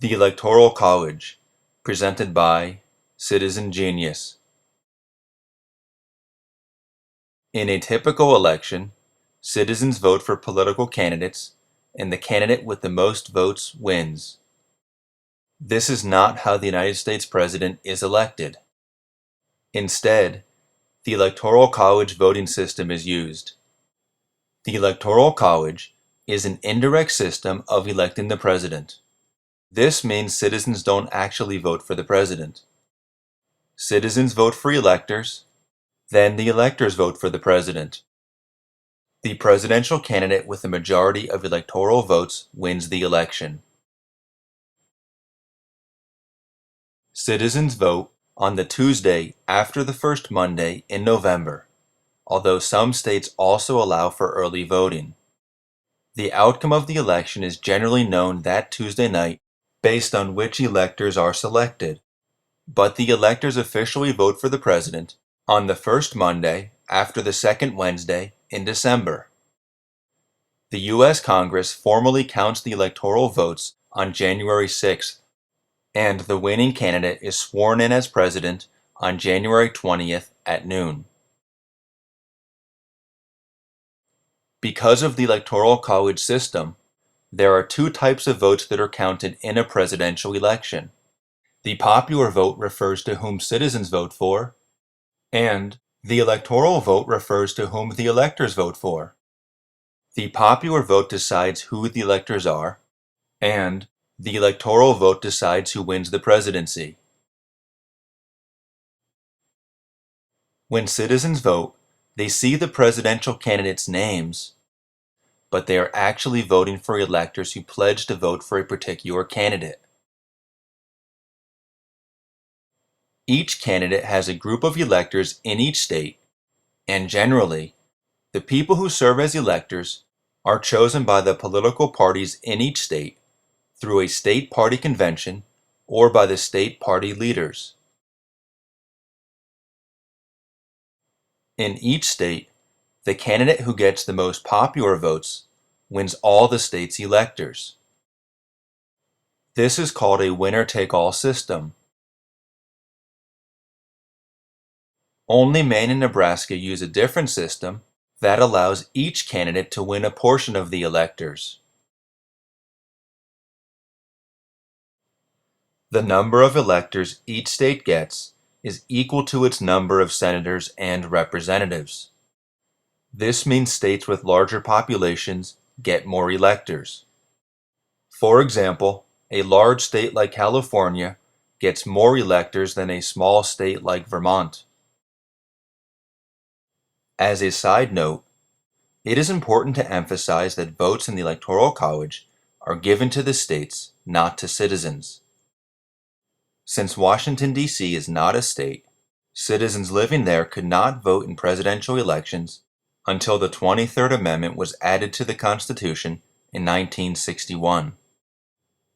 The Electoral College, presented by Citizen Genius. In a typical election, citizens vote for political candidates, and the candidate with the most votes wins. This is not how the United States President is elected. Instead, the Electoral College voting system is used. The Electoral College is an indirect system of electing the president. This means citizens don't actually vote for the president. Citizens vote for electors, then the electors vote for the president. The presidential candidate with a majority of electoral votes wins the election. Citizens vote on the Tuesday after the first Monday in November, although some states also allow for early voting. The outcome of the election is generally known that Tuesday night based on which electors are selected, but the electors officially vote for the president on the first Monday after the second Wednesday in December. The U.S. Congress formally counts the electoral votes on January 6th, and the winning candidate is sworn in as president on January 20th at noon. Because of the Electoral College system, there are two types of votes that are counted in a presidential election. The popular vote refers to whom citizens vote for, and the electoral vote refers to whom the electors vote for. The popular vote decides who the electors are, and the electoral vote decides who wins the presidency. When citizens vote, they see the presidential candidates' names, but they are actually voting for electors who pledge to vote for a particular candidate. Each candidate has a group of electors in each state, and generally, the people who serve as electors are chosen by the political parties in each state through a state party convention or by the state party leaders. In each state, the candidate who gets the most popular votes wins all the state's electors. This is called a winner-take-all system. Only Maine and Nebraska use a different system that allows each candidate to win a portion of the electors. The number of electors each state gets is equal to its number of senators and representatives. This means states with larger populations get more electors. For example, a large state like California gets more electors than a small state like Vermont. As a side note, it is important to emphasize that votes in the Electoral College are given to the states, not to citizens. Since Washington, D.C. is not a state, citizens living there could not vote in presidential elections until the 23rd Amendment was added to the Constitution in 1961.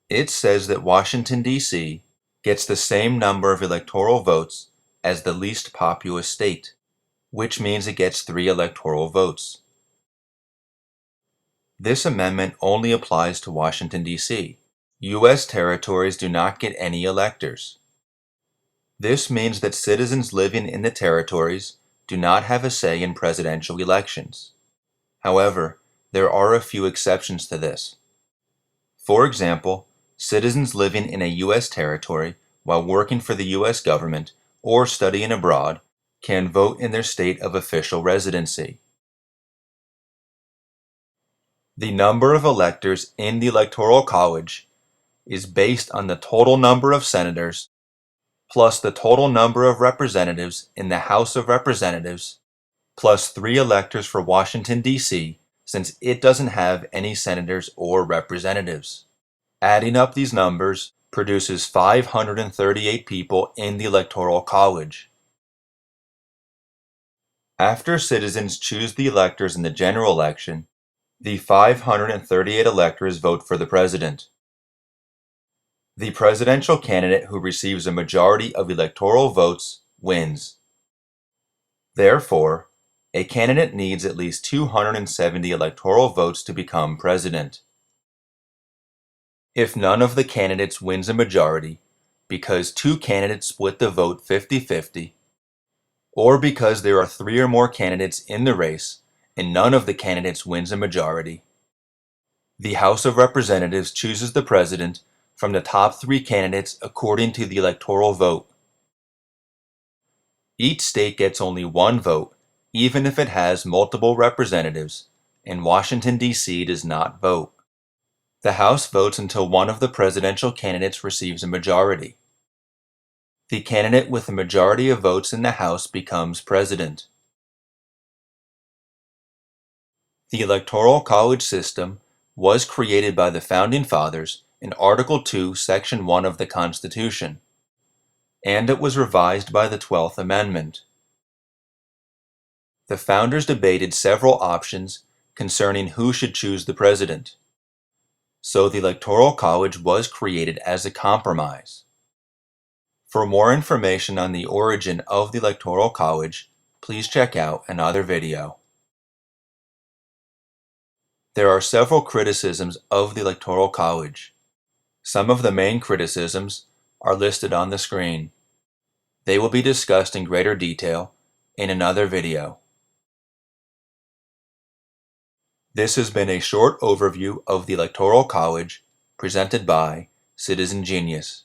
It says that Washington, D.C. gets the same number of electoral votes as the least populous state, which means it gets 3 electoral votes. This amendment only applies to Washington, D.C. U.S. territories do not get any electors. This means that citizens living in the territories do not have a say in presidential elections. However, there are a few exceptions to this. For example, citizens living in a U.S. territory while working for the U.S. government or studying abroad can vote in their state of official residency. The number of electors in the Electoral College is based on the total number of senators plus the total number of representatives in the House of Representatives plus 3 electors for Washington, D.C., since it doesn't have any senators or representatives. Adding up these numbers produces 538 people in the Electoral College. After citizens choose the electors in the general election, the 538 electors vote for the president. The presidential candidate who receives a majority of electoral votes wins. Therefore, a candidate needs at least 270 electoral votes to become president. If none of the candidates wins a majority, because two candidates split the vote 50-50, or because there are three or more candidates in the race and none of the candidates wins a majority. The House of Representatives chooses the president from the top three candidates according to the electoral vote. Each state gets only one vote, even if it has multiple representatives, and Washington, D.C. does not vote. The House votes until one of the presidential candidates receives a majority. The candidate with a majority of votes in the House becomes president. The Electoral College system was created by the Founding Fathers in Article 2, Section 1 of the Constitution, and it was revised by the 12th Amendment. The Founders debated several options concerning who should choose the president, so the Electoral College was created as a compromise. For more information on the origin of the Electoral College, please check out another video. There are several criticisms of the Electoral College. Some of the main criticisms are listed on the screen. They will be discussed in greater detail in another video. This has been a short overview of the Electoral College presented by Citizen Genius.